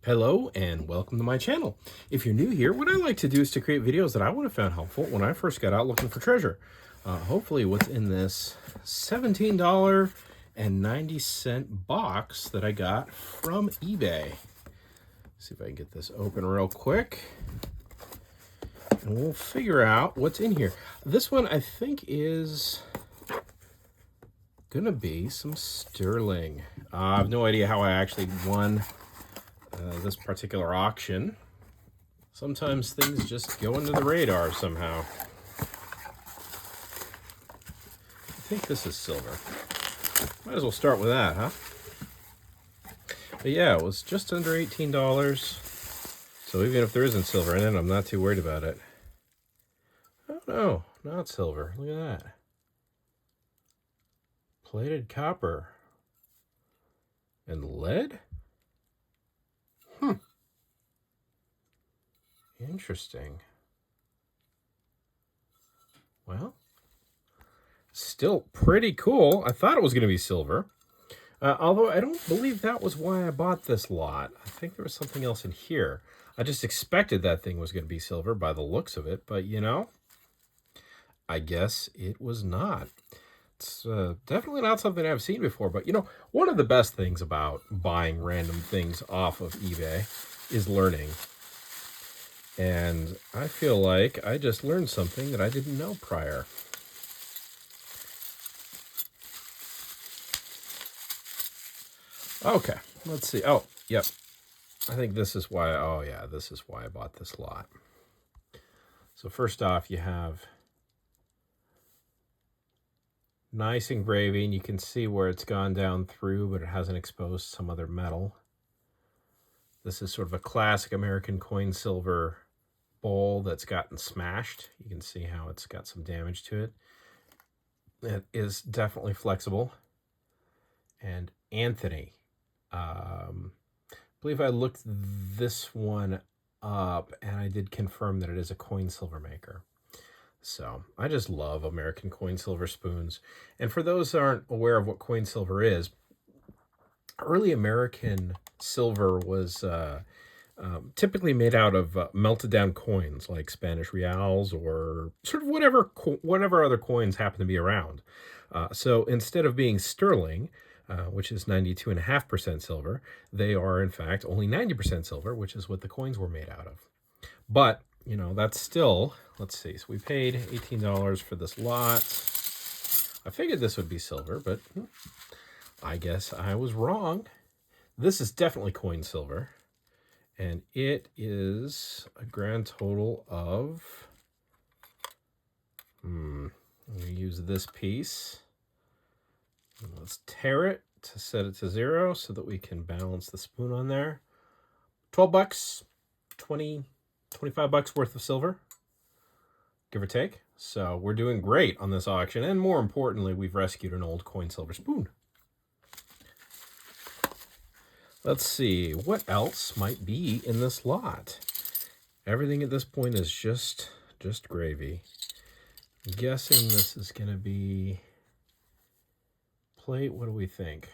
Hello and welcome to my channel. If you're new here, what I like to do is to create videos that I would have found helpful when I first got out looking for treasure. Hopefully what's in this $17.90 box that I got from eBay. See if I can get this open real quick. And we'll figure out what's in here. This one I think is gonna be some sterling. I have no idea how I actually won this particular auction. Sometimes things just go under the radar somehow. I think this is silver. Might as well start with that, huh? But yeah, it was just under $18. So even if there isn't silver in it, I'm not too worried about it. Oh no, not silver. Look at that. Plated copper. And lead? Interesting. Well, still pretty cool. I thought it was going to be silver. Although I don't believe that was why I bought this lot. I think there was something else in here. I just expected that thing was going to be silver by the looks of it. But, you know, I guess it was not. It's definitely not something I've seen before. But, you know, one of the best things about buying random things off of eBay is learning. And I feel like I just learned something that I didn't know prior. Okay, let's see. Oh, yep. I think this is why, oh yeah, this is why I bought this lot. So first off, you have nice engraving. You can see where it's gone down through, but it hasn't exposed some other metal. This is sort of a classic American coin silver bowl that's gotten smashed. You can see how it's got some damage to it. It is definitely flexible. And Anthony, I believe I looked this one up and I did confirm that it is a coin silver maker. So I just love American coin silver spoons. And for those that aren't aware of what coin silver is, early American silver was typically made out of melted down coins like Spanish reals or sort of whatever other coins happen to be around. So instead of being sterling, which is 92.5% silver, they are in fact only 90% silver, which is what the coins were made out of. But, you know, that's still, let's see, so we paid $18 for this lot. I figured this would be silver, but I guess I was wrong. This is definitely coin silver. And it is a grand total of, I'm going to use this piece. And let's tear it to set it to 0 so that we can balance the spoon on there. 12 bucks, 20, 25 bucks worth of silver, give or take. So we're doing great on this auction. And more importantly, we've rescued an old coin silver spoon. Let's see, what else might be in this lot? Everything at this point is just gravy. I'm guessing this is going to be plate. What do we think?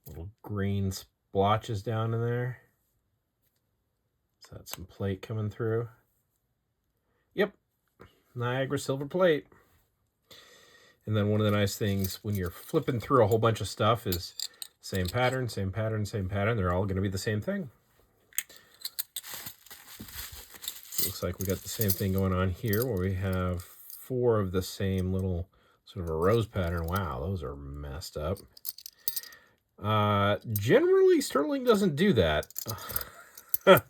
Little green splotches down in there. Is that some plate coming through? Yep, Niagara silver plate. And then one of the nice things when you're flipping through a whole bunch of stuff is same pattern, same pattern, same pattern. They're all going to be the same thing. Looks like we got the same thing going on here where we have 4 of the same little sort of a rose pattern. Wow, those are messed up. Generally, sterling doesn't do that. I'm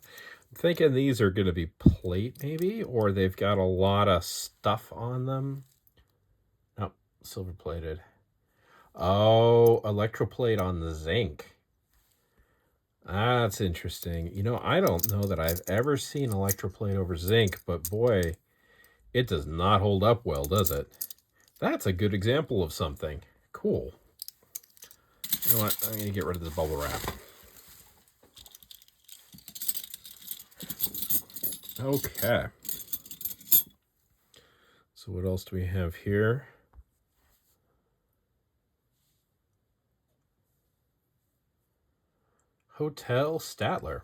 thinking these are going to be plate maybe, or they've got a lot of stuff on them. Oh, silver plated. Oh, electroplate on the zinc. That's interesting. You know, I don't know that I've ever seen electroplate over zinc, but boy, it does not hold up well, does it? That's a good example of something. Cool. You know what? I'm going to get rid of this bubble wrap. Okay. So what else do we have here? Hotel Statler.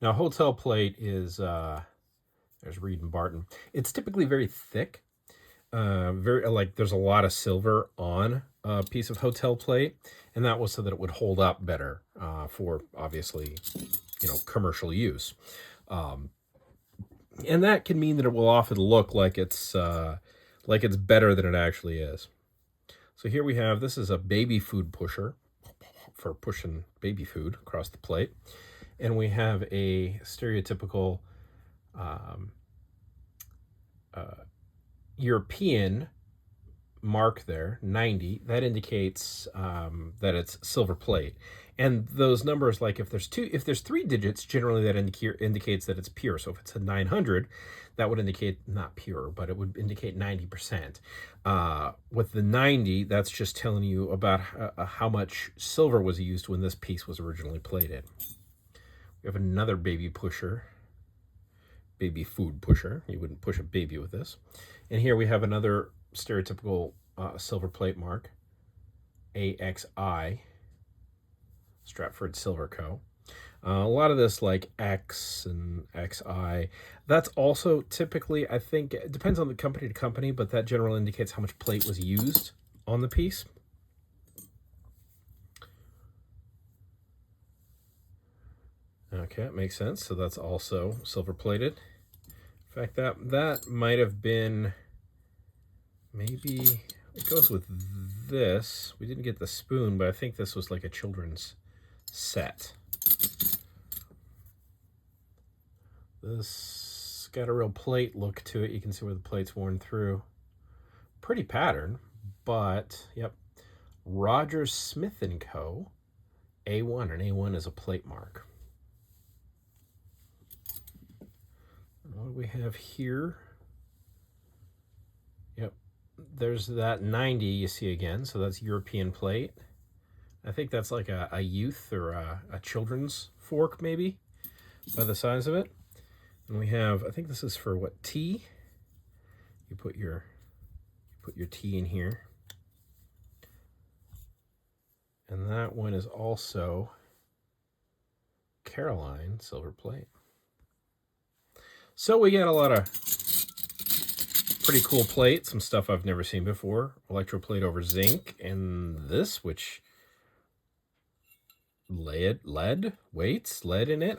Now, hotel plate is, there's Reed and Barton. It's typically very thick. Very like there's a lot of silver on a piece of hotel plate, and that was so that it would hold up better for obviously, commercial use. And that can mean that it will often look like it's better than it actually is. So here we have, this is a baby food pusher for pushing baby food across the plate. And we have a stereotypical European mark there, 90. That indicates that it's silver plate. And those numbers, like if there's 3 digits, generally that indicates that it's pure. So if it's a 900, that would indicate not pure, but it would indicate 90%. With the 90, that's just telling you about how much silver was used when this piece was originally plated. We have another baby pusher, baby food pusher. You wouldn't push a baby with this. And here we have another stereotypical silver plate mark, AXI, Stratford Silver Co. A lot of this like X and XI, that's also typically, I think, it depends on the company to company, but that generally indicates how much plate was used on the piece. Okay, that makes sense. So that's also silver plated. In fact, that might have been, maybe it goes with this. We didn't get the spoon, but I think this was like a children's set. This got a real plate look to it. You can see where the plate's worn through. Pretty pattern, but yep. Rogers Smith & Co. A1, and A1 is a plate mark. What do we have here? Yep, there's that 90 you see again, so that's European plate. I think that's like a youth or a children's fork maybe, by the size of it. And we have, I think this is for what, tea? You put your tea in here. And that one is also Caroline silver plate. So we got a lot of pretty cool plate, some stuff I've never seen before. Electroplate over zinc, and this, which lead in it.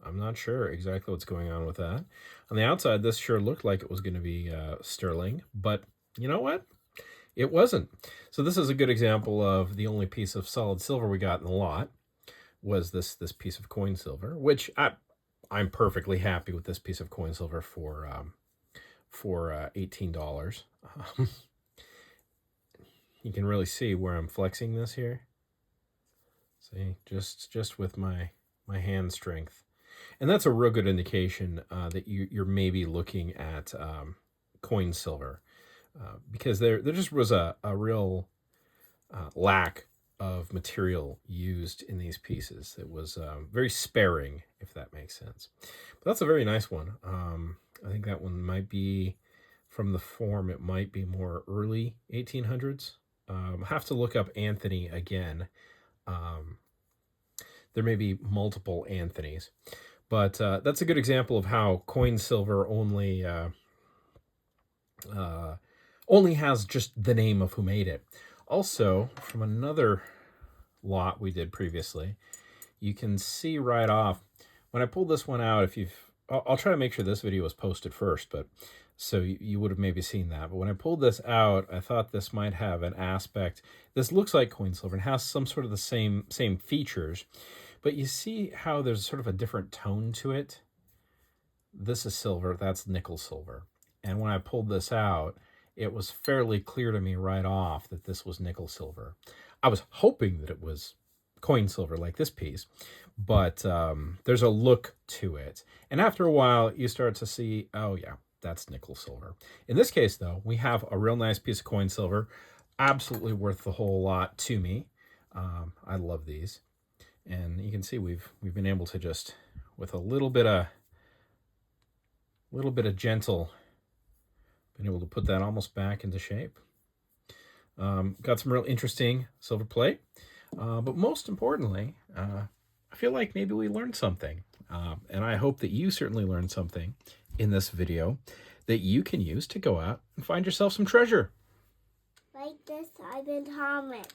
I'm not sure exactly what's going on with that. On the outside, this sure looked like it was going to be sterling, but you know what? It wasn't. So this is a good example of the only piece of solid silver we got in the lot was this piece of coin silver, which I'm perfectly happy with this piece of coin silver for $18. You can really see where I'm flexing this here. See, just with my hand strength. And that's a real good indication that you're maybe looking at coin silver, because there just was a real lack of material used in these pieces. It was very sparing, if that makes sense. But that's a very nice one. I think that one might be, from the form, it might be more early 1800s. I have to look up Anthony again. There may be multiple Anthonys. But that's a good example of how coin silver only has just the name of who made it. Also, from another lot we did previously, you can see right off, when I pulled this one out, I'll try to make sure this video was posted first, but so you would have maybe seen that. But when I pulled this out, I thought this might have an aspect. This looks like coin silver and has some sort of the same features. But you see how there's sort of a different tone to it? This is silver, that's nickel silver. And when I pulled this out, it was fairly clear to me right off that this was nickel silver. I was hoping that it was coin silver like this piece, but there's a look to it. And after a while, you start to see, oh yeah, that's nickel silver. In this case, though, we have a real nice piece of coin silver, absolutely worth the whole lot to me. I love these. And you can see we've been able to just, with a little bit of gentle, been able to put that almost back into shape. Got some real interesting silver plate. But most importantly, I feel like maybe we learned something. And I hope that you certainly learned something in this video that you can use to go out and find yourself some treasure. Like this, I've been Thomas.